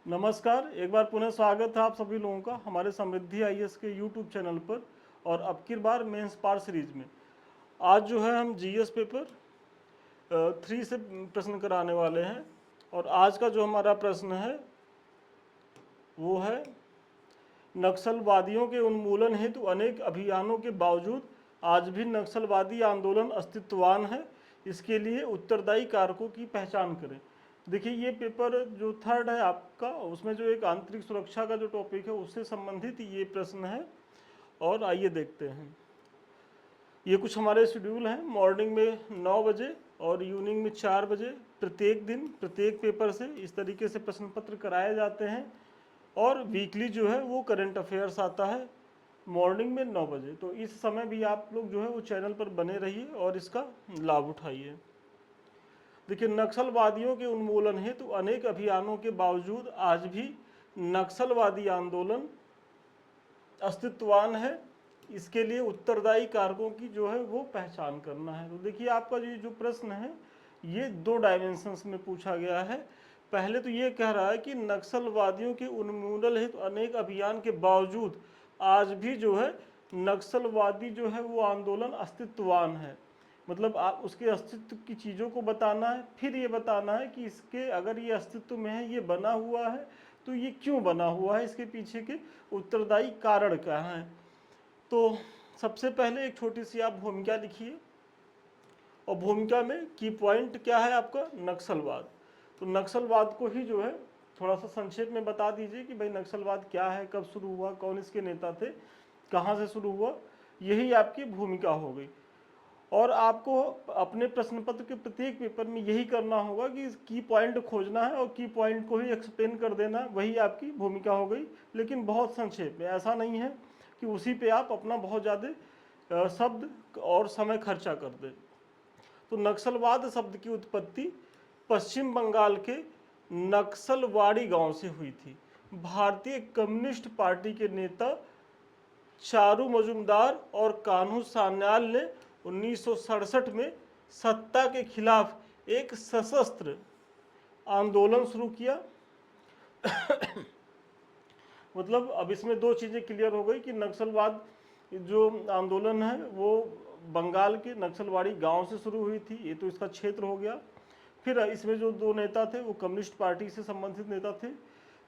नमस्कार, एक बार पुनः स्वागत है आप सभी लोगों का हमारे समृद्धि आईएएस के यूट्यूब चैनल पर। और अब की बार मेंस पार्ट सीरीज में आज जो है हम जीएस पेपर 3 से प्रश्न कराने वाले हैं। और आज का जो हमारा प्रश्न है वो है, नक्सलवादियों के उन्मूलन हेतु अनेक अभियानों के बावजूद आज भी नक्सलवादी आंदोलन अस्तित्ववान है। इसके लिए उत्तरदायी कारकों की पहचान करें। देखिए, ये पेपर जो थर्ड है आपका, उसमें जो एक आंतरिक सुरक्षा का जो टॉपिक है उससे संबंधित ये प्रश्न है। और आइए देखते हैं। ये कुछ हमारे शेड्यूल हैं। मॉर्निंग में 9 बजे और इवनिंग में 4 बजे प्रत्येक दिन प्रत्येक पेपर से इस तरीके से प्रश्न पत्र कराए जाते हैं। और वीकली जो है वो करंट अफेयर्स आता है मॉर्निंग में 9 बजे। तो इस समय भी आप लोग जो है वो चैनल पर बने रहिए और इसका लाभ उठाइए। देखिए, नक्सलवादियों के उन्मूलन हेतु तो अनेक अभियानों के बावजूद आज भी नक्सलवादी आंदोलन अस्तित्ववान है। इसके लिए उत्तरदायी कारकों की जो है वो पहचान करना है। तो देखिए, आपका जो प्रश्न है ये 2 डायमेंशंस में पूछा गया है। पहले तो ये कह रहा है कि नक्सलवादियों के उन्मूलन हेतु अनेक अभियान के बावजूद आज भी जो है नक्सलवादी जो है वो आंदोलन अस्तित्ववान है। मतलब आप उसके अस्तित्व की चीज़ों को बताना है, फिर ये बताना है कि इसके अगर ये अस्तित्व में है, ये बना हुआ है, तो ये क्यों बना हुआ है, इसके पीछे के उत्तरदायी कारण क्या हैं। तो सबसे पहले एक छोटी सी आप भूमिका लिखिए। और भूमिका में की पॉइंट क्या है आपका, नक्सलवाद। तो नक्सलवाद को ही जो है थोड़ा सा संक्षेप में बता दीजिए कि भाई नक्सलवाद क्या है, कब शुरू हुआ, कौन इसके नेता थे, कहाँ से शुरू हुआ। यही आपकी भूमिका हो गई। और आपको अपने प्रश्न पत्र के प्रत्येक पेपर में यही करना होगा कि की पॉइंट खोजना है और की पॉइंट को ही एक्सप्लेन कर देना है। वही आपकी भूमिका हो गई, लेकिन बहुत संक्षेप में। ऐसा नहीं है कि उसी पे आप अपना बहुत ज़्यादा शब्द और समय खर्चा कर दें। तो नक्सलवाद शब्द की उत्पत्ति पश्चिम बंगाल के नक्सलवाड़ी गांव से हुई थी। भारतीय कम्युनिस्ट पार्टी के नेता चारू मजुमदार और कान्हू सान्याल ने 1967 में सत्ता के खिलाफ एक सशस्त्र आंदोलन शुरू किया। मतलब अब इसमें 2 चीज़ें क्लियर हो गई कि नक्सलवाद जो आंदोलन है वो बंगाल के नक्सलवाड़ी गांव से शुरू हुई थी, ये तो इसका क्षेत्र हो गया। फिर इसमें जो 2 नेता थे वो कम्युनिस्ट पार्टी से संबंधित नेता थे,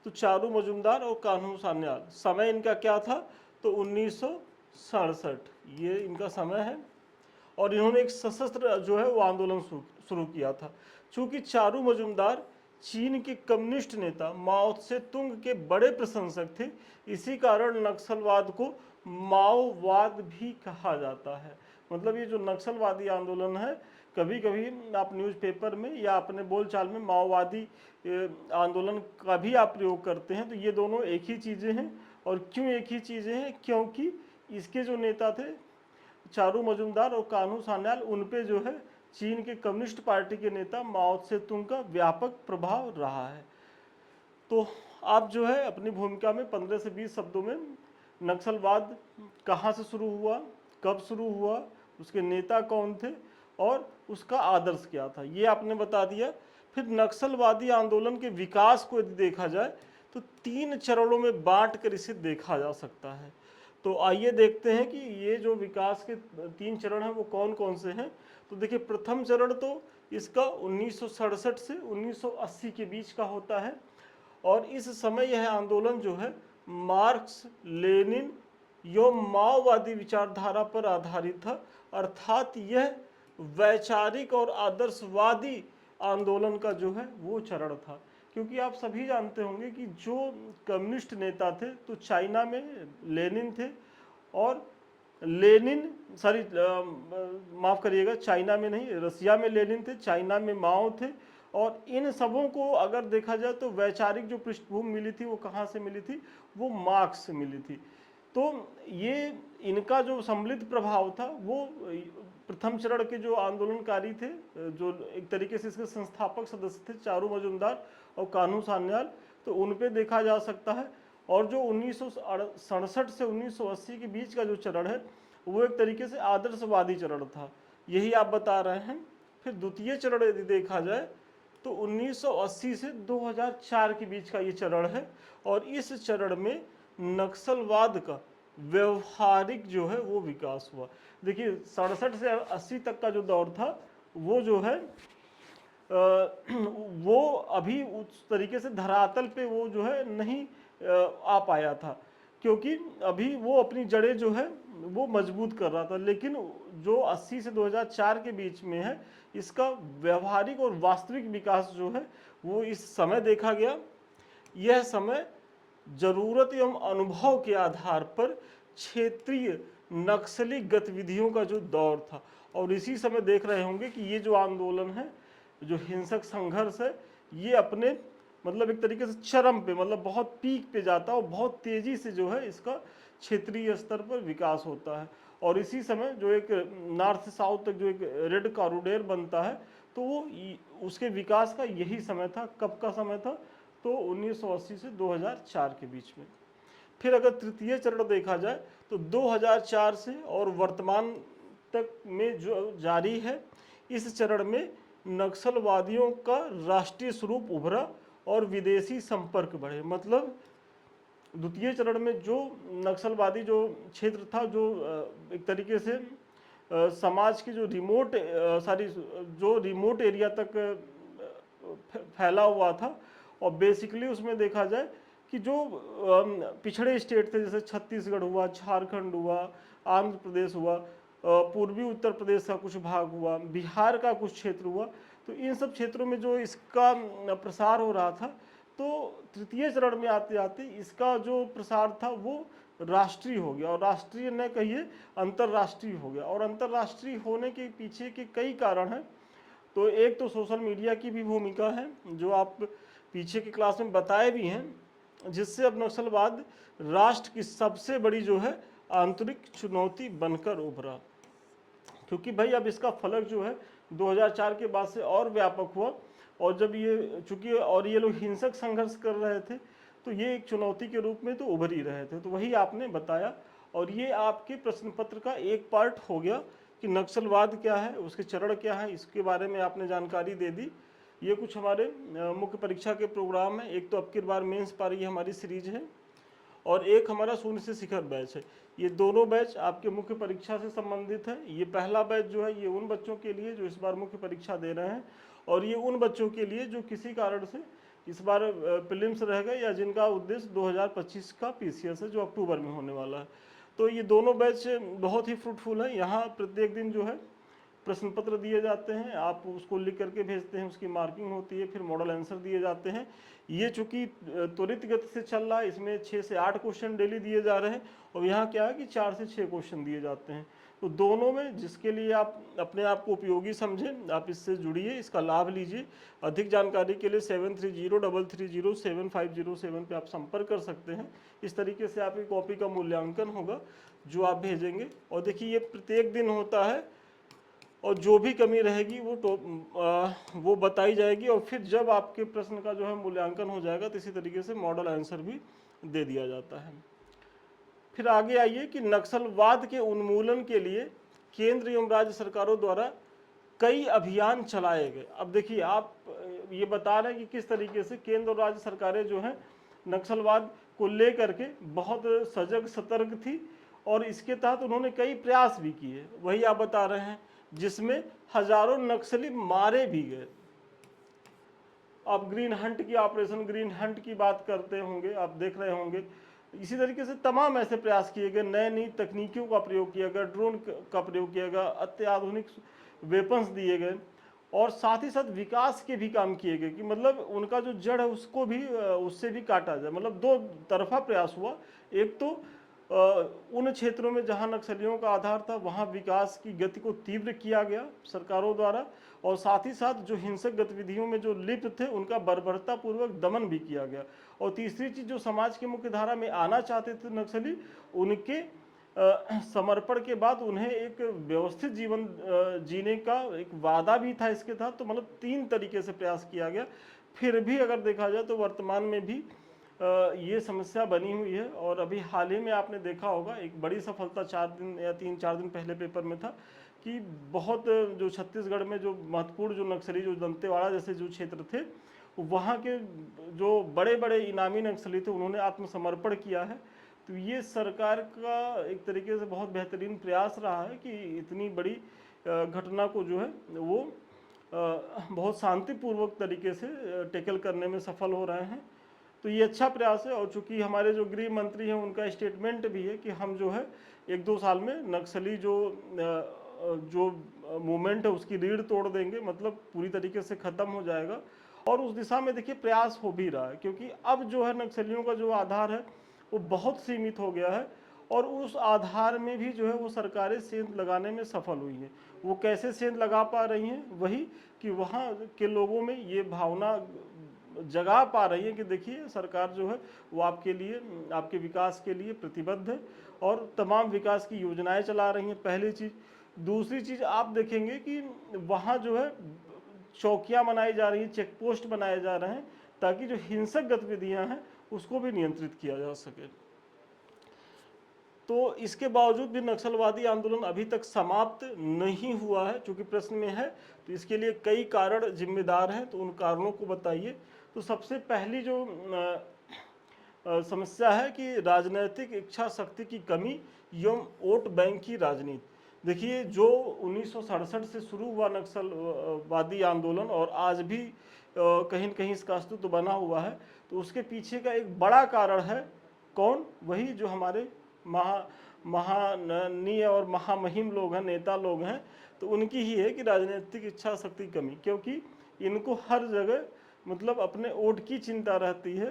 तो चारू मजुमदार और कान्हू सान्याल। समय इनका क्या था, तो 1967 ये इनका समय है। और इन्होंने एक सशस्त्र जो है वो आंदोलन शुरू किया था। चूंकि चारू मजुमदार चीन के कम्युनिस्ट नेता माओ से तुंग के बड़े प्रशंसक थे, इसी कारण नक्सलवाद को माओवाद भी कहा जाता है। मतलब ये जो नक्सलवादी आंदोलन है, कभी कभी आप न्यूज़पेपर में या अपने बोलचाल में माओवादी आंदोलन का भी आप प्रयोग करते हैं। तो ये दोनों एक ही चीज़ें हैं। और क्यों एक ही चीज़ें हैं, क्योंकि इसके जो नेता थे चारू मजुमदार और कान्हू सान्याल, उन पे जो है चीन के कम्युनिस्ट पार्टी के नेता माओ से तुंग का व्यापक प्रभाव रहा है। तो आप जो है अपनी भूमिका में 15 से 20 शब्दों में नक्सलवाद कहाँ से शुरू हुआ, कब शुरू हुआ, उसके नेता कौन थे और उसका आदर्श क्या था, ये आपने बता दिया। फिर नक्सलवादी आंदोलन के विकास को यदि देखा जाए तो 3 चरणों में बांट कर इसे देखा जा सकता है। तो आइए देखते हैं कि ये जो विकास के 3 चरण हैं वो कौन कौन से हैं। तो देखिए, प्रथम चरण तो इसका 1967 से 1980 के बीच का होता है। और इस समय यह आंदोलन जो है मार्क्स लेनिन एवं माओवादी विचारधारा पर आधारित था। अर्थात यह वैचारिक और आदर्शवादी आंदोलन का जो है वो चरण था। क्योंकि आप सभी जानते होंगे कि जो कम्युनिस्ट नेता थे तो चाइना में लेनिन थे, और लेनिन माफ़ करिएगा, चाइना में नहीं, रसिया में लेनिन थे, चाइना में माओ थे। और इन सबों को अगर देखा जाए तो वैचारिक जो पृष्ठभूमि मिली थी वो कहाँ से मिली थी, वो मार्क्स से मिली थी। तो ये इनका जो सम्मिलित प्रभाव था वो प्रथम चरण के जो आंदोलनकारी थे, जो एक तरीके से इसके संस्थापक सदस्य थे चारू मजुमदार और कान्हू सान्याल, तो उन पे देखा जा सकता है। और जो 1967 से 1980 के बीच का जो चरण है वो एक तरीके से आदर्शवादी चरण था, यही आप बता रहे हैं। फिर द्वितीय चरण यदि देखा जाए तो 1980 से 2004 के बीच का ये चरण है, और इस चरण में नक्सलवाद का व्यवहारिक जो है वो विकास हुआ। देखिए 67 से 80 तक का जो दौर था वो जो है वो अभी उस तरीके से धरातल पे वो जो है नहीं आ पाया था, क्योंकि अभी वो अपनी जड़ें जो है वो मजबूत कर रहा था। लेकिन जो 80 से 2004 के बीच में है, इसका व्यवहारिक और वास्तविक विकास जो है वो इस समय देखा गया। यह समय जरूरत एवं अनुभव के आधार पर क्षेत्रीय नक्सली गतिविधियों का जो दौर था, और इसी समय देख रहे होंगे कि ये जो आंदोलन है, जो हिंसक संघर्ष है, ये अपने मतलब एक तरीके से चरम पे, मतलब बहुत पीक पे जाता है, और बहुत तेजी से जो है इसका क्षेत्रीय स्तर पर विकास होता है। और इसी समय जो एक नॉर्थ से साउथ तक जो एक रेड कॉरिडोर बनता है, तो वो उसके विकास का यही समय था। कब का समय था? तो 1980 से 2004 के बीच में। फिर अगर तृतीय चरण देखा जाए तो 2004 से और वर्तमान तक में जो जारी है, इस चरण में नक्सलवादियों का राष्ट्रीय स्वरूप उभरा और विदेशी संपर्क बढ़े। मतलब द्वितीय चरण में जो नक्सलवादी जो क्षेत्र था, जो एक तरीके से समाज की जो रिमोट सारी जो रिमोट एरिया तक फैला हुआ था, और बेसिकली उसमें देखा जाए कि जो पिछड़े स्टेट थे, जैसे छत्तीसगढ़ हुआ, झारखंड हुआ, आंध्र प्रदेश हुआ, पूर्वी उत्तर प्रदेश का कुछ भाग हुआ, बिहार का कुछ क्षेत्र हुआ, तो इन सब क्षेत्रों में जो इसका प्रसार हो रहा था, तो तृतीय चरण में आते आते इसका जो प्रसार था वो राष्ट्रीय हो गया, और राष्ट्रीय न कहिए अंतर्राष्ट्रीय हो गया। और अंतर्राष्ट्रीय होने के पीछे के कई कारण हैं। तो एक तो सोशल मीडिया की भी भूमिका है, जो आप पीछे की क्लास में बताए भी हैं, जिससे अब नक्सलवाद राष्ट्र की सबसे बड़ी जो है आंतरिक चुनौती बनकर उभरा। क्योंकि भाई अब इसका फलक जो है 2004 के बाद से और व्यापक हुआ, और जब ये चूंकि और ये लोग हिंसक संघर्ष कर रहे थे, तो ये एक चुनौती के रूप में तो उभर ही रहे थे। तो वही आपने बताया, और ये आपके प्रश्न पत्र का एक पार्ट हो गया कि नक्सलवाद क्या है, उसके चरण क्या है, इसके बारे में आपने जानकारी दे दी। ये कुछ हमारे मुख्य परीक्षा के प्रोग्राम है। एक तो अब की बार मेंस पारी ये हमारी सीरीज है, और एक हमारा शून्य से शिखर बैच है। ये दोनों बैच आपके मुख्य परीक्षा से संबंधित है। ये पहला बैच जो है ये उन बच्चों के लिए जो इस बार मुख्य परीक्षा दे रहे हैं, और ये उन बच्चों के लिए जो किसी कारण से इस बार प्रीलिम्स रह गए, या जिनका उद्देश्य 2025 का पीसीएस है जो अक्टूबर में होने वाला है। तो ये दोनों बैच बहुत ही फ्रूटफुल है। यहाँ प्रत्येक दिन जो है प्रश्न पत्र दिए जाते हैं, आप उसको लिख करके भेजते हैं, उसकी मार्किंग होती है, फिर मॉडल आंसर दिए जाते हैं। ये चूंकि त्वरित गति से चल रहा है, इसमें 6 से 8 क्वेश्चन डेली दिए जा रहे हैं, और यहाँ क्या है कि 4 से 6 क्वेश्चन दिए जाते हैं। तो दोनों में जिसके लिए आप अपने आप को उपयोगी समझें, आप इससे जुड़िए, इसका लाभ लीजिए। अधिक जानकारी के लिए 7303307507 पे आप संपर्क कर सकते हैं। इस तरीके से आपकी कॉपी का मूल्यांकन होगा जो आप भेजेंगे। और देखिए ये प्रत्येक दिन होता है, और जो भी कमी रहेगी वो बताई जाएगी, और फिर जब आपके प्रश्न का जो है मूल्यांकन हो जाएगा तो इसी तरीके से मॉडल आंसर भी दे दिया जाता है। फिर आगे आइए कि नक्सलवाद के उन्मूलन के लिए केंद्र एवं राज्य सरकारों द्वारा कई अभियान चलाए गए। अब देखिए आप ये बता रहे हैं कि किस तरीके से केंद्र और राज्य सरकारें जो हैं नक्सलवाद को लेकर के बहुत सजग सतर्क थी, और इसके तहत उन्होंने कई प्रयास भी किए, वही आप बता रहे हैं, जिसमें हजारों नक्सली मारे भी गए। आप ग्रीन हंट की, ऑपरेशन ग्रीन हंट की बात करते होंगे, आप देख रहे होंगे। इसी तरीके से तमाम ऐसे प्रयास किए गए, नए नई तकनीकियों का प्रयोग किया गया, ड्रोन का प्रयोग किया गया, अत्याधुनिक वेपन्स दिए गए, और साथ ही साथ विकास के भी काम किए गए कि मतलब उनका जो जड़ है उसको भी उससे भी काटा जाए। मतलब दो तरफा प्रयास हुआ। एक तो उन क्षेत्रों में जहां नक्सलियों का आधार था वहां विकास की गति को तीव्र किया गया सरकारों द्वारा, और साथ ही साथ जो हिंसक गतिविधियों में जो लिप्त थे उनका बर्बरतापूर्वक दमन भी किया गया। और तीसरी चीज, जो समाज की मुख्य धारा में आना चाहते थे नक्सली, उनके समर्पण के बाद उन्हें एक व्यवस्थित जीवन जीने का एक वादा भी था इसके तहत। तो मतलब 3 तरीके से प्रयास किया गया। फिर भी अगर देखा जाए तो वर्तमान में भी ये समस्या बनी हुई है। और अभी हाल ही में आपने देखा होगा एक बड़ी सफलता 4 दिन या 3-4 दिन पहले पेपर में था कि बहुत जो छत्तीसगढ़ में जो महत्वपूर्ण जो नक्सली जो दंतेवाड़ा जैसे जो क्षेत्र थे, वहाँ के जो बड़े बड़े इनामी नक्सली थे उन्होंने आत्मसमर्पण किया है। तो ये सरकार का एक तरीके से बहुत बेहतरीन प्रयास रहा है कि इतनी बड़ी घटना को जो है वो बहुत शांतिपूर्वक तरीके से टैकल करने में सफल हो रहे हैं। तो ये अच्छा प्रयास है। और चूंकि हमारे जो गृह मंत्री हैं उनका स्टेटमेंट भी है कि हम जो है 1-2 साल में नक्सली जो मूवमेंट है उसकी रीढ़ तोड़ देंगे, मतलब पूरी तरीके से ख़त्म हो जाएगा। और उस दिशा में देखिए प्रयास हो भी रहा है, क्योंकि अब जो है नक्सलियों का जो आधार है वो बहुत सीमित हो गया है। और उस आधार में भी जो है वो सरकारें सेंध लगाने में सफल हुई हैं। वो कैसे सेंध लगा पा रही हैं? वही कि वहाँ के लोगों में ये भावना जगा पा रही है कि देखिए सरकार जो है वो आपके लिए, आपके विकास के लिए प्रतिबद्ध है और तमाम विकास की योजनाएं चला रही हैं, पहली चीज़। दूसरी चीज़ आप देखेंगे कि वहाँ जो है चौकियाँ बनाई जा रही हैं, चेक पोस्ट बनाए जा रहे हैं, ताकि जो हिंसक गतिविधियाँ हैं उसको भी नियंत्रित किया जा सके। तो इसके बावजूद भी नक्सलवादी आंदोलन अभी तक समाप्त नहीं हुआ है, चूंकि प्रश्न में है। तो इसके लिए कई कारण जिम्मेदार हैं, तो उन कारणों को बताइए। तो सबसे पहली जो समस्या है कि राजनीतिक इच्छा शक्ति की कमी एवं वोट बैंक की राजनीति। देखिए जो 1967 से शुरू हुआ नक्सलवादी आंदोलन और आज भी कहीं न कहीं इसका अस्तित्व बना हुआ है, तो उसके पीछे का एक बड़ा कारण है कौन? वही जो हमारे महानीय और महामहिम लोग हैं, नेता लोग हैं। तो उनकी ही है कि राजनीतिक इच्छा शक्ति कमी, क्योंकि इनको हर जगह मतलब अपने वोट की चिंता रहती है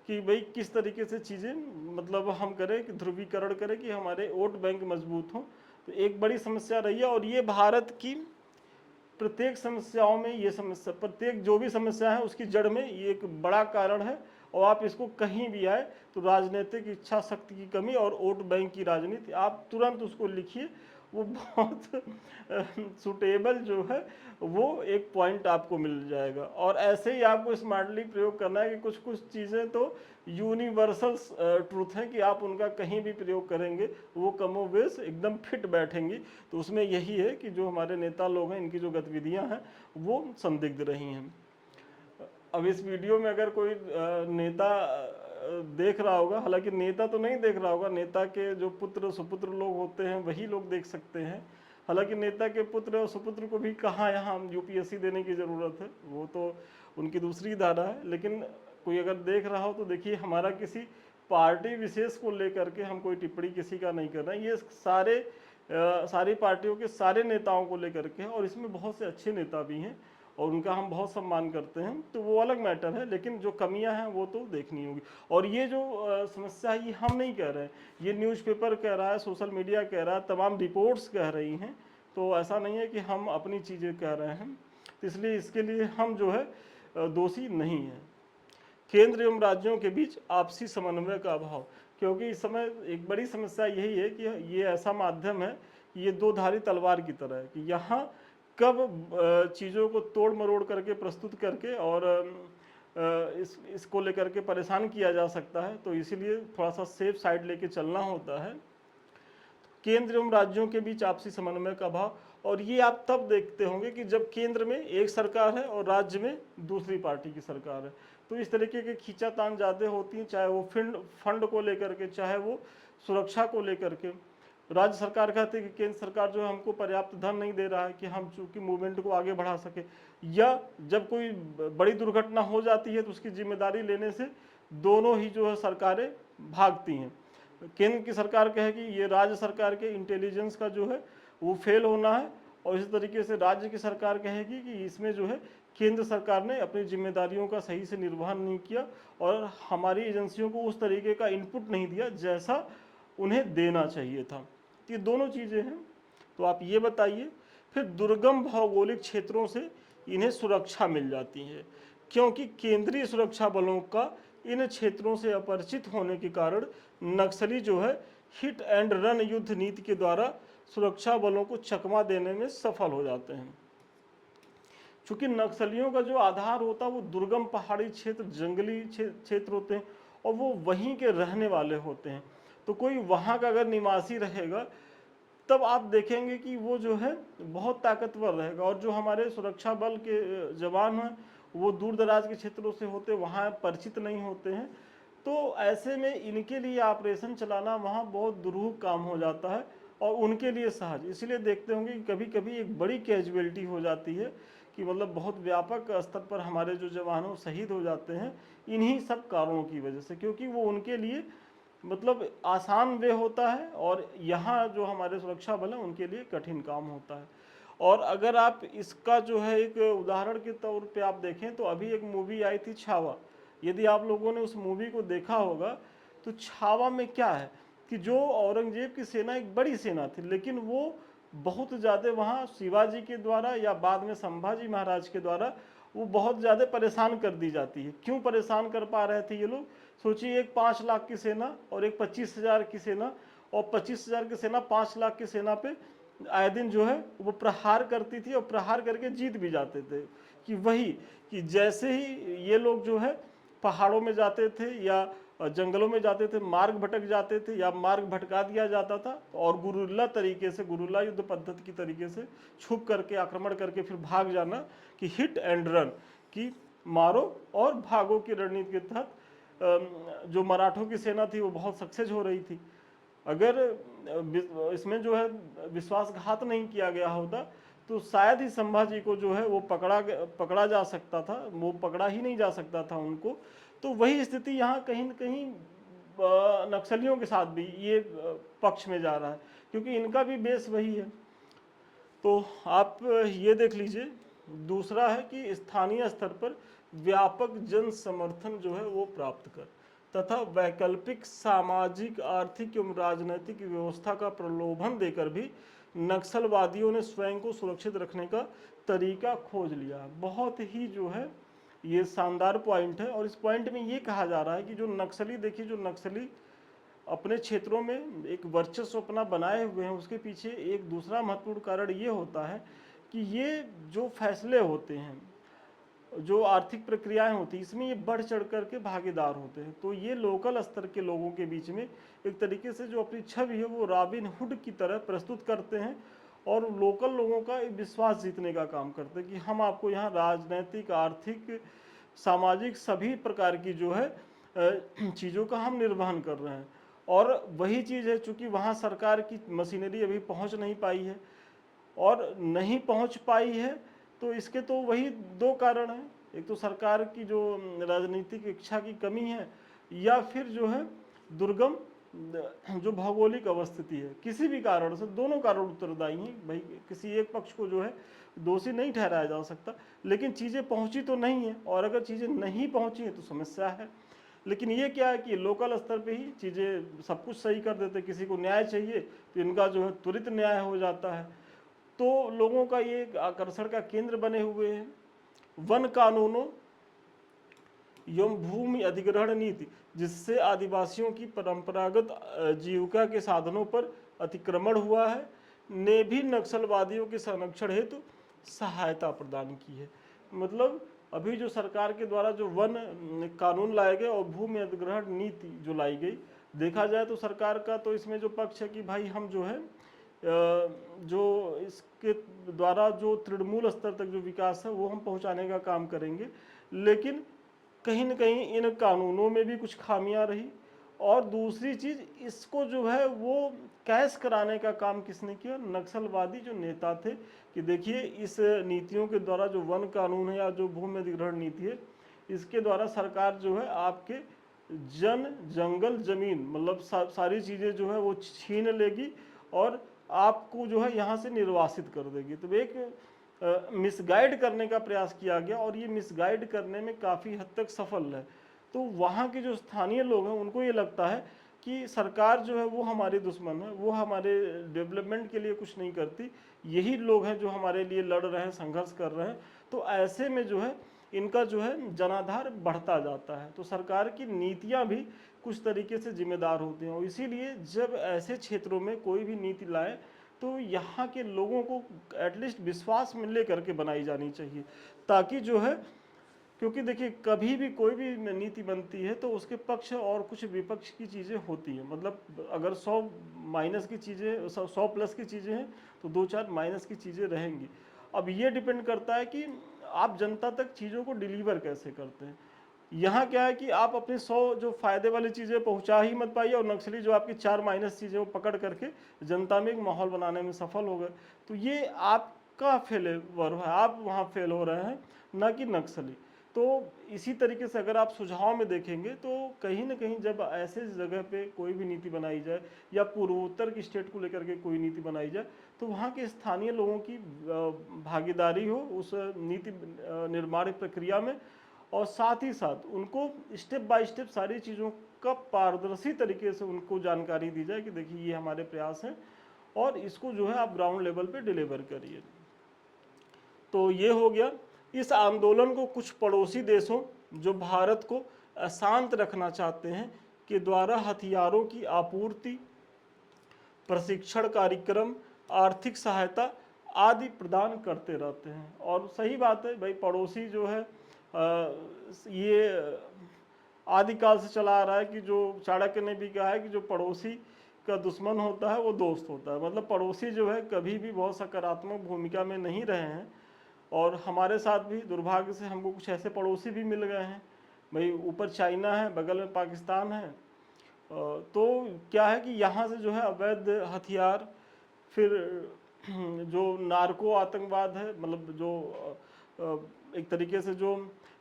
कि भाई किस तरीके से चीज़ें मतलब हम करें कि ध्रुवीकरण करें कि हमारे वोट बैंक मजबूत हों। तो एक बड़ी समस्या रही है और ये भारत की प्रत्येक समस्याओं में, ये समस्या प्रत्येक जो भी समस्या है उसकी जड़ में ये एक बड़ा कारण है। और आप इसको कहीं भी आए तो राजनीतिक इच्छा शक्ति की कमी और वोट बैंक की राजनीति, आप तुरंत उसको लिखिए, वो बहुत सुटेबल जो है वो एक पॉइंट आपको मिल जाएगा। और ऐसे ही आपको स्मार्टली प्रयोग करना है कि कुछ कुछ चीज़ें तो यूनिवर्सल ट्रूथ हैं कि आप उनका कहीं भी प्रयोग करेंगे वो कमोवेश एकदम फिट बैठेंगी। तो उसमें यही है कि जो हमारे नेता लोग हैं इनकी जो गतिविधियां हैं वो संदिग्ध रही हैं। अब इस वीडियो में अगर कोई नेता देख रहा होगा, हालांकि नेता तो नहीं देख रहा होगा, नेता के जो पुत्र सुपुत्र लोग होते हैं वही लोग देख सकते हैं। हालांकि नेता के पुत्र और सुपुत्र को भी कहाँ यहाँ यूपीएससी देने की ज़रूरत है, वो तो उनकी दूसरी धारा है। लेकिन कोई अगर देख रहा हो तो देखिए, हमारा किसी पार्टी विशेष को लेकर के हम कोई टिप्पणी किसी का नहीं कर रहे हैं। ये सारी पार्टियों के सारे नेताओं को लेकर के है और इसमें बहुत से अच्छे नेता भी हैं और उनका हम बहुत सम्मान करते हैं, तो वो अलग मैटर है। लेकिन जो कमियां हैं वो तो देखनी होगी। और ये जो समस्या है ये हम नहीं कह रहे हैं, ये न्यूज़पेपर कह रहा है, सोशल मीडिया कह रहा है, तमाम रिपोर्ट्स कह रही हैं। तो ऐसा नहीं है कि हम अपनी चीज़ें कह रहे हैं, तो इसलिए इसके लिए हम जो है दोषी नहीं हैं। केंद्र एवं राज्यों के बीच आपसी समन्वय का अभाव, क्योंकि इस समय एक बड़ी समस्या यही है कि ये ऐसा माध्यम है, ये दो धारी तलवार की तरह है कि यहाँ कब चीज़ों को तोड़ मरोड़ करके प्रस्तुत करके और इसको लेकर के परेशान किया जा सकता है। तो इसीलिए थोड़ा सा सेफ साइड लेके चलना होता है। केंद्र एवं राज्यों के बीच आपसी समन्वय का अभाव, और ये आप तब देखते होंगे कि जब केंद्र में एक सरकार है और राज्य में दूसरी पार्टी की सरकार है, तो इस तरीके के खींचातान ज़्यादा होती हैं, चाहे वो फंड को लेकर के, चाहे वो सुरक्षा को लेकर के। राज्य सरकार कहती है कि केंद्र सरकार जो है हमको पर्याप्त धन नहीं दे रहा है कि हम चूँकि मूवमेंट को आगे बढ़ा सके, या जब कोई बड़ी दुर्घटना हो जाती है तो उसकी जिम्मेदारी लेने से दोनों ही जो है सरकारें भागती हैं। केंद्र की सरकार कहेगी ये राज्य सरकार के इंटेलिजेंस का जो है वो फेल होना है, और इसी तरीके से राज्य की सरकार कहेगी कि इसमें जो है केंद्र सरकार ने अपनी जिम्मेदारियों का सही से निर्वहन नहीं किया और हमारी एजेंसियों को उस तरीके का इनपुट नहीं दिया जैसा उन्हें देना चाहिए था। ये दोनों चीज़ें हैं। तो आप ये बताइए, फिर दुर्गम भौगोलिक क्षेत्रों से इन्हें सुरक्षा मिल जाती है, क्योंकि केंद्रीय सुरक्षा बलों का इन क्षेत्रों से अपरिचित होने के कारण नक्सली जो है हिट एंड रन युद्ध नीति के द्वारा सुरक्षा बलों को चकमा देने में सफल हो जाते हैं। चूंकि नक्सलियों का जो आधार होता है वो दुर्गम पहाड़ी क्षेत्र, जंगली क्षेत्र होते हैं और वो वहीं के रहने वाले होते हैं। तो कोई वहाँ का अगर निवासी रहेगा तब आप देखेंगे कि वो जो है बहुत ताकतवर रहेगा। और जो हमारे सुरक्षा बल के जवान हैं वो दूर दराज के क्षेत्रों से होते, वहाँ परिचित नहीं होते हैं, तो ऐसे में इनके लिए ऑपरेशन चलाना वहाँ बहुत दुरूह काम हो जाता है और उनके लिए सहज। इसलिए देखते होंगे कि कभी कभी एक बड़ी कैजुअलिटी हो जाती है कि मतलब बहुत व्यापक स्तर पर हमारे जो जवान हैं शहीद हो जाते हैं इन्हीं सब कारणों की वजह से, क्योंकि वो उनके लिए मतलब आसान वे होता है और यहाँ जो हमारे सुरक्षा बल हैं उनके लिए कठिन काम होता है। और अगर आप इसका जो है एक उदाहरण के तौर पे आप देखें तो अभी एक मूवी आई थी छावा, यदि आप लोगों ने उस मूवी को देखा होगा तो छावा में क्या है कि जो औरंगजेब की सेना एक बड़ी सेना थी, लेकिन वो बहुत ज़्यादा वहाँ शिवाजी के द्वारा या बाद में संभाजी महाराज के द्वारा वो बहुत ज़्यादा परेशान कर दी जाती है। क्यों परेशान कर पा रहे थे ये लोग? सोचिए एक 5 लाख की सेना और एक 25,000 की सेना, और 25,000 की सेना 5 लाख की सेना पे आए दिन जो है वो प्रहार करती थी और प्रहार करके जीत भी जाते थे। कि वही कि जैसे ही ये लोग जो है पहाड़ों में जाते थे या जंगलों में जाते थे, मार्ग भटक जाते थे या मार्ग भटका दिया जाता था और गुरिल्ला तरीके से, गुरिल्ला युद्ध पद्धति की तरीके से छुप करके आक्रमण करके फिर भाग जाना, कि हिट एंड रन, कि मारो और भागो की रणनीति के तहत जो मराठों की सेना थी वो बहुत सक्सेस हो रही थी। अगर इसमें जो है विश्वासघात नहीं किया गया होता तो शायद ही संभाजी को जो है वो पकड़ा जा सकता था, वो पकड़ा ही नहीं जा सकता था उनको। तो वही स्थिति यहाँ कहीं न कहीं नक्सलियों के साथ भी ये पक्ष में जा रहा है, क्योंकि इनका भी बेस वही है। तो आप ये देख लीजिए। दूसरा है कि स्थानीय स्तर पर व्यापक जन समर्थन जो है वो प्राप्त कर तथा वैकल्पिक सामाजिक, आर्थिक एवं राजनीतिक व्यवस्था का प्रलोभन देकर भी नक्सलवादियों ने स्वयं को सुरक्षित रखने का तरीका खोज लिया। बहुत ही जो है ये शानदार पॉइंट है। और इस पॉइंट में ये कहा जा रहा है कि जो नक्सली, देखिए जो नक्सली अपने क्षेत्रों में एक वर्चस्व अपना बनाए हुए हैं, उसके पीछे एक दूसरा महत्वपूर्ण कारण ये होता है कि ये जो फैसले होते हैं, जो आर्थिक प्रक्रियाएं होती हैं, इसमें ये बढ़ चढ़ करके भागीदार होते हैं। तो ये लोकल स्तर के लोगों के बीच में एक तरीके से जो अपनी छवि है वो रॉबिन हुड की तरह प्रस्तुत करते हैं और लोकल लोगों का एक विश्वास जीतने का काम करते हैं कि हम आपको यहाँ राजनैतिक, आर्थिक, सामाजिक सभी प्रकार की जो है चीज़ों का हम निर्वहन कर रहे हैं। और वही चीज़ है, चूँकि वहाँ सरकार की मशीनरी अभी पहुँच नहीं पाई है, और नहीं पहुँच पाई है तो इसके तो वही दो कारण हैं। एक तो सरकार की जो राजनीतिक इच्छा की कमी है, या फिर जो है दुर्गम जो भौगोलिक अवस्थिति है। किसी भी कारण से दोनों कारण उत्तरदायी हैं भाई, किसी एक पक्ष को जो है दोषी नहीं ठहराया जा सकता। लेकिन चीज़ें पहुंची तो नहीं है, और अगर चीज़ें नहीं पहुंची हैं तो समस्या है। लेकिन ये क्या है कि लोकल स्तर पे ही चीज़ें सब कुछ सही कर देते। किसी को न्याय चाहिए तो इनका जो है त्वरित न्याय हो जाता है। तो लोगों का ये आकर्षण का केंद्र बने हुए हैं। वन कानूनों एवं भूमि अधिग्रहण नीति, जिससे आदिवासियों की परंपरागत जीविका के साधनों पर अतिक्रमण हुआ है, ने भी नक्सलवादियों के संरक्षण हेतु सहायता प्रदान की है। मतलब अभी जो सरकार के द्वारा जो वन कानून लाए गए और भूमि अधिग्रहण नीति जो लाई गई, देखा जाए तो सरकार का तो इसमें जो पक्ष है कि भाई हम जो है जो इसके द्वारा जो तृणमूल स्तर तक जो विकास है वो हम पहुंचाने का काम करेंगे। लेकिन कहीं न कहीं इन कानूनों में भी कुछ खामियां रही। और दूसरी चीज़, इसको जो है वो कैश कराने का काम किसने किया? नक्सलवादी जो नेता थे। कि देखिए इस नीतियों के द्वारा जो वन कानून है या जो भूमि अधिग्रहण नीति है, इसके द्वारा सरकार जो है आपके जंगल जमीन मतलब सारी चीज़ें जो है वो छीन लेगी और आपको जो है यहाँ से निर्वासित कर देगी। तो एक मिसगाइड करने का प्रयास किया गया और ये मिसगाइड करने में काफ़ी हद तक सफल है। तो वहाँ के जो स्थानीय लोग हैं उनको ये लगता है कि सरकार जो है वो हमारी दुश्मन है, वो हमारे डेवलपमेंट के लिए कुछ नहीं करती, यही लोग हैं जो हमारे लिए लड़ रहे हैं, संघर्ष कर रहे हैं। तो ऐसे में जो है इनका जो है जनाधार बढ़ता जाता है। तो सरकार की नीतियाँ भी कुछ तरीके से जिम्मेदार होती हैं। और इसीलिए जब ऐसे क्षेत्रों में कोई भी नीति लाए तो यहाँ के लोगों को एटलीस्ट विश्वास में ले करके बनाई जानी चाहिए, ताकि जो है क्योंकि देखिए कभी भी कोई भी नीति बनती है तो उसके पक्ष और कुछ विपक्ष की चीज़ें होती हैं। मतलब अगर 100 माइनस की चीज़ें, 100 प्लस की चीज़ें हैं तो 2-4 माइनस की चीज़ें रहेंगी। अब ये डिपेंड करता है कि आप जनता तक चीज़ों को डिलीवर कैसे करते हैं। यहाँ क्या है कि आप अपने 100 जो फायदे वाली चीज़ें पहुँचा ही मत पाइए, और नक्सली जो आपकी 4 माइनस चीज़ें वो पकड़ करके जनता में एक माहौल बनाने में सफल हो गए। तो ये आपका फेलियर है, आप वहाँ फेल हो रहे हैं, ना कि नक्सली। तो इसी तरीके से अगर आप सुझाव में देखेंगे तो कहीं ना कहीं जब ऐसे जगह पे कोई भी नीति बनाई जाए या पूर्वोत्तर की स्टेट को लेकर के कोई नीति बनाई जाए तो वहाँ के स्थानीय लोगों की भागीदारी हो उस नीति निर्माण प्रक्रिया में, और साथ ही साथ उनको स्टेप बाय स्टेप सारी चीज़ों का पारदर्शी तरीके से उनको जानकारी दी जाए कि देखिए ये हमारे प्रयास हैं और इसको जो है आप ग्राउंड लेवल पे डिलीवर करिए। तो ये हो गया। इस आंदोलन को कुछ पड़ोसी देशों जो भारत को अशांत रखना चाहते हैं के द्वारा हथियारों की आपूर्ति, प्रशिक्षण कार्यक्रम, आर्थिक सहायता आदि प्रदान करते रहते हैं। और सही बात है भाई, पड़ोसी जो है ये आदिकाल से चला आ रहा है कि जो चाणक्य ने भी कहा है कि जो पड़ोसी का दुश्मन होता है वो दोस्त होता है। मतलब पड़ोसी जो है कभी भी बहुत सकारात्मक भूमिका में नहीं रहे हैं, और हमारे साथ भी दुर्भाग्य से हमको कुछ ऐसे पड़ोसी भी मिल गए हैं। भाई ऊपर चाइना है, बगल में पाकिस्तान है। तो क्या है कि यहाँ से जो है अवैध हथियार, फिर जो नार्को आतंकवाद है, मतलब जो एक तरीके से जो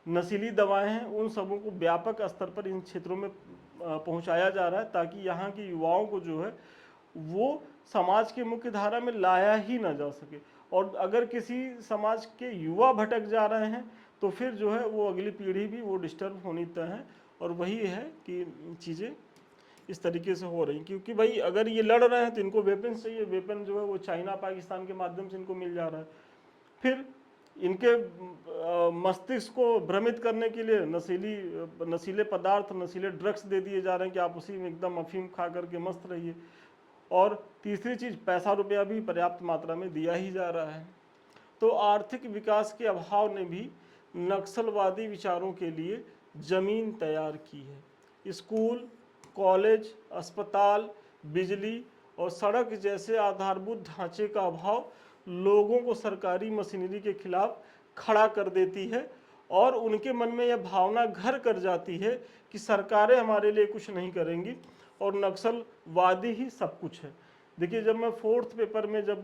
नशीली दवाएं हैं उन सबों को व्यापक स्तर पर इन क्षेत्रों में पहुंचाया जा रहा है, ताकि यहाँ के युवाओं को जो है वो समाज के मुख्य धारा में लाया ही ना जा सके। और अगर किसी समाज के युवा भटक जा रहे हैं तो फिर जो है वो अगली पीढ़ी भी वो डिस्टर्ब होनी तय है। और वही है कि चीज़ें इस तरीके से हो रही, क्योंकि भाई अगर ये लड़ रहे हैं तो इनको वेपन चाहिए, वेपन जो है वो चाइना पाकिस्तान के माध्यम से इनको मिल जा रहा है। फिर इनके मस्तिष्क को भ्रमित करने के लिए नशीले पदार्थ, नशीले ड्रग्स दे दिए जा रहे हैं कि आप उसी में एकदम अफीम खा करके मस्त रहिए। और तीसरी चीज़, पैसा रुपया भी पर्याप्त मात्रा में दिया ही जा रहा है। तो आर्थिक विकास के अभाव ने भी नक्सलवादी विचारों के लिए जमीन तैयार की है। स्कूल, कॉलेज, अस्पताल, बिजली और सड़क जैसे आधारभूत ढांचे का अभाव लोगों को सरकारी मशीनरी के खिलाफ खड़ा कर देती है, और उनके मन में यह भावना घर कर जाती है कि सरकारें हमारे लिए कुछ नहीं करेंगी और नक्सलवादी ही सब कुछ है। देखिए जब मैं 4th पेपर में जब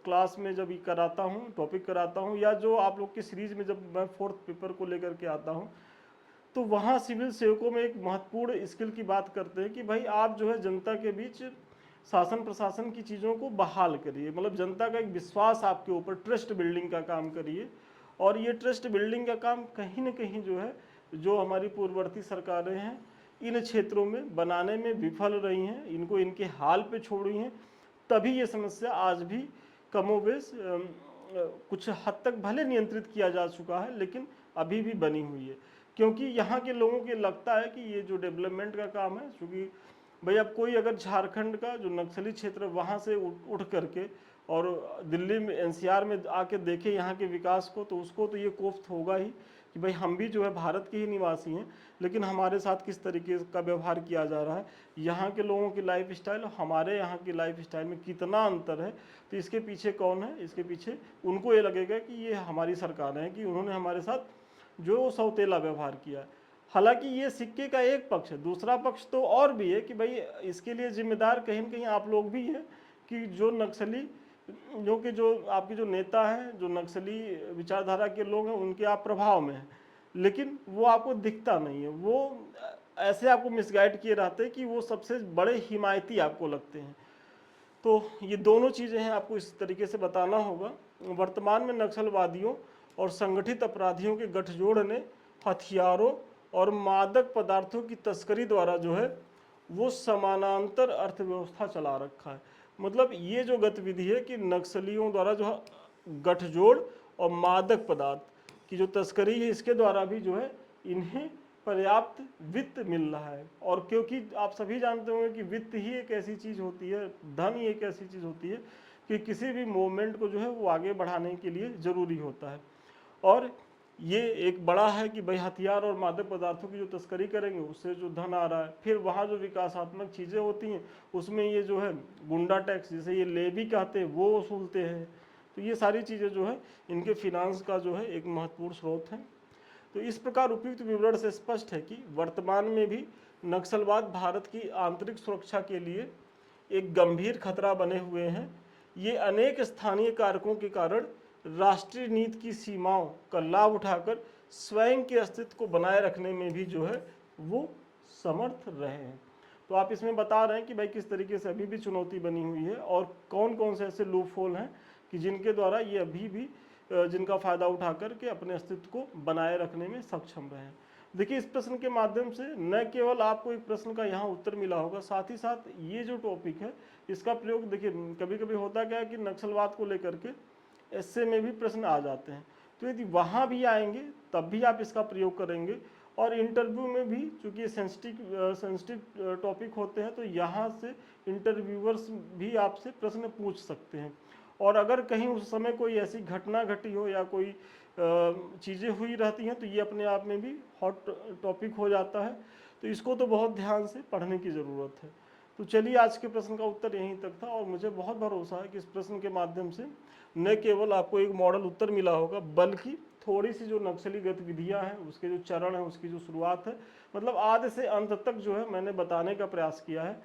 क्लास में जब कराता हूँ, टॉपिक कराता हूँ, या जो आप लोग की सीरीज में जब मैं 4th पेपर को लेकर के आता हूँ, तो वहाँ सिविल सेवकों में एक महत्वपूर्ण स्किल की बात करते हैं कि भाई आप जो है जनता के बीच शासन प्रशासन की चीज़ों को बहाल करिए, मतलब जनता का एक विश्वास आपके ऊपर, ट्रस्ट बिल्डिंग का काम करिए। और ये ट्रस्ट बिल्डिंग का काम कहीं ना कहीं जो है, जो हमारी पूर्ववर्ती सरकारें हैं इन क्षेत्रों में बनाने में विफल रही हैं, इनको इनके हाल पे छोड़ी हैं। तभी ये समस्या आज भी कमोबेश कुछ हद तक भले नियंत्रित किया जा चुका है, लेकिन अभी भी बनी हुई है। क्योंकि यहाँ के लोगों को लगता है कि ये जो डेवलपमेंट का काम है, क्योंकि भाई अब कोई अगर झारखंड का जो नक्सली क्षेत्र वहाँ से उठ करके और दिल्ली में एनसीआर में आके देखे यहाँ के विकास को, तो उसको तो ये कोफ्त होगा ही कि भाई हम भी जो है भारत के ही निवासी हैं, लेकिन हमारे साथ किस तरीके का व्यवहार किया जा रहा है, यहाँ के लोगों की लाइफ स्टाइल हमारे यहाँ की लाइफ स्टाइल में कितना अंतर है। तो इसके पीछे कौन है? इसके पीछे उनको ये लगेगा कि ये हमारी सरकार है, कि उन्होंने हमारे साथ जो सौतेला व्यवहार किया है। हालांकि ये सिक्के का एक पक्ष है, दूसरा पक्ष तो और भी है कि भाई इसके लिए जिम्मेदार कहीं न कहीं आप लोग भी हैं कि जो नक्सली जो आपके जो नेता हैं, जो नक्सली विचारधारा के लोग हैं, उनके आप प्रभाव में हैं, लेकिन वो आपको दिखता नहीं है। वो ऐसे आपको मिसगाइड किए रहते हैं कि वो सबसे बड़े हिमायती आपको लगते हैं। तो ये दोनों चीज़ें हैं, आपको इस तरीके से बताना होगा। वर्तमान में नक्सलवादियों और संगठित अपराधियों के गठजोड़ ने हथियारों और मादक पदार्थों की तस्करी द्वारा जो है वो समानांतर अर्थव्यवस्था चला रखा है। मतलब ये जो गतिविधि है कि नक्सलियों द्वारा जो गठजोड़ और मादक पदार्थ की जो तस्करी है, इसके द्वारा भी जो है इन्हें पर्याप्त वित्त मिल रहा है। और क्योंकि आप सभी जानते होंगे कि वित्त ही एक ऐसी चीज़ होती है, धन ही एक ऐसी चीज़ होती है कि किसी भी मूवमेंट को जो है वो आगे बढ़ाने के लिए ज़रूरी होता है। और ये एक बड़ा है कि भाई हथियार और मादक पदार्थों की जो तस्करी करेंगे उससे जो धन आ रहा है। फिर वहाँ जो विकासात्मक चीज़ें होती हैं उसमें ये जो है गुंडा टैक्स, जिसे ये लेवी कहते हैं, वो वसूलते हैं। तो ये सारी चीज़ें जो है इनके फिनांस का जो है एक महत्वपूर्ण स्रोत है। तो इस प्रकार उपयुक्त विवरण से स्पष्ट है कि वर्तमान में भी नक्सलवाद भारत की आंतरिक सुरक्षा के लिए एक गंभीर खतरा बने हुए हैं। ये अनेक स्थानीय कारकों के कारण राष्ट्रीय नीति की सीमाओं का लाभ उठाकर स्वयं के अस्तित्व को बनाए रखने में भी जो है वो समर्थ रहे हैं। तो आप इसमें बता रहे हैं कि भाई किस तरीके से अभी भी चुनौती बनी हुई है और कौन कौन से ऐसे लूप होल हैं कि जिनके द्वारा ये अभी भी जिनका फ़ायदा उठा करके अपने अस्तित्व को बनाए रखने में सक्षम रहे हैं। देखिए, इस प्रश्न के माध्यम से न केवल आपको एक प्रश्न का यहाँ उत्तर मिला होगा, साथ ही साथ ये जो टॉपिक है इसका प्रयोग, देखिए कभी कभी होता क्या है कि नक्सलवाद को लेकर के ऐसे में भी प्रश्न आ जाते हैं, तो यदि वहाँ भी आएंगे तब भी आप इसका प्रयोग करेंगे। और इंटरव्यू में भी, चूँकि ये सेंसिटिव टॉपिक होते हैं, तो यहाँ से इंटरव्यूअर्स भी आपसे प्रश्न पूछ सकते हैं। और अगर कहीं उस समय कोई ऐसी घटना घटी हो या कोई चीज़ें हुई रहती हैं तो ये अपने आप में भी हॉट टॉपिक हो जाता है। तो इसको तो बहुत ध्यान से पढ़ने की ज़रूरत है। तो चलिए, आज के प्रश्न का उत्तर यहीं तक था और मुझे बहुत भरोसा है कि इस प्रश्न के माध्यम से न केवल आपको एक मॉडल उत्तर मिला होगा, बल्कि थोड़ी सी जो नक्सली गतिविधियां हैं, उसके जो चरण हैं, उसकी जो शुरुआत है, मतलब आधे से अंत तक जो है मैंने बताने का प्रयास किया है।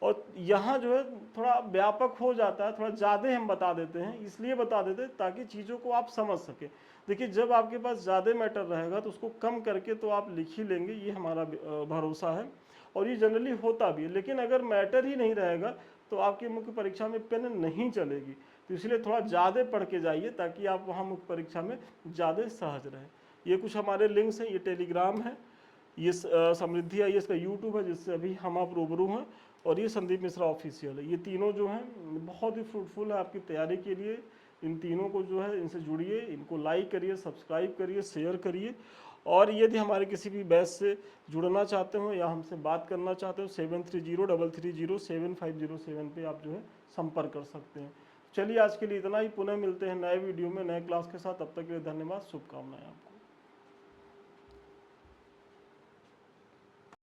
और यहाँ जो है थोड़ा व्यापक हो जाता है, थोड़ा ज़्यादा हम बता देते हैं, इसलिए बता देते हैं ताकि चीज़ों को आप समझ सकें। देखिए, जब आपके पास ज़्यादा मैटर रहेगा तो उसको कम करके तो आप लिख ही लेंगे, ये हमारा भरोसा है और ये जनरली होता भी है। लेकिन अगर मैटर ही नहीं रहेगा तो आपकी मुख्य परीक्षा में पेन नहीं चलेगी। तो इसलिए थोड़ा ज़्यादा पढ़ के जाइए ताकि आप वहाँ मुख्य परीक्षा में ज़्यादा सहज रहें। ये कुछ हमारे लिंक्स हैं, ये टेलीग्राम है, ये समृद्धि है, ये इसका यूट्यूब है जिससे अभी हम आप रूबरू हैं, और ये संदीप मिश्रा ऑफिशियल है। ये तीनों जो हैं बहुत ही फ्रूटफुल है आपकी तैयारी के लिए। इन तीनों को जो है इनसे जुड़िए, इनको लाइक करिए, सब्सक्राइब करिए, शेयर करिए। और यदि हमारे किसी भी बैच से जुड़ना चाहते हो या हमसे बात करना चाहते हो, 7303307507 पे आप जो है संपर्क कर सकते हैं। चलिए, आज के लिए इतना ही। पुनः मिलते हैं नए वीडियो में नए क्लास के साथ। तब तक के लिए धन्यवाद, शुभकामनाएं आपको।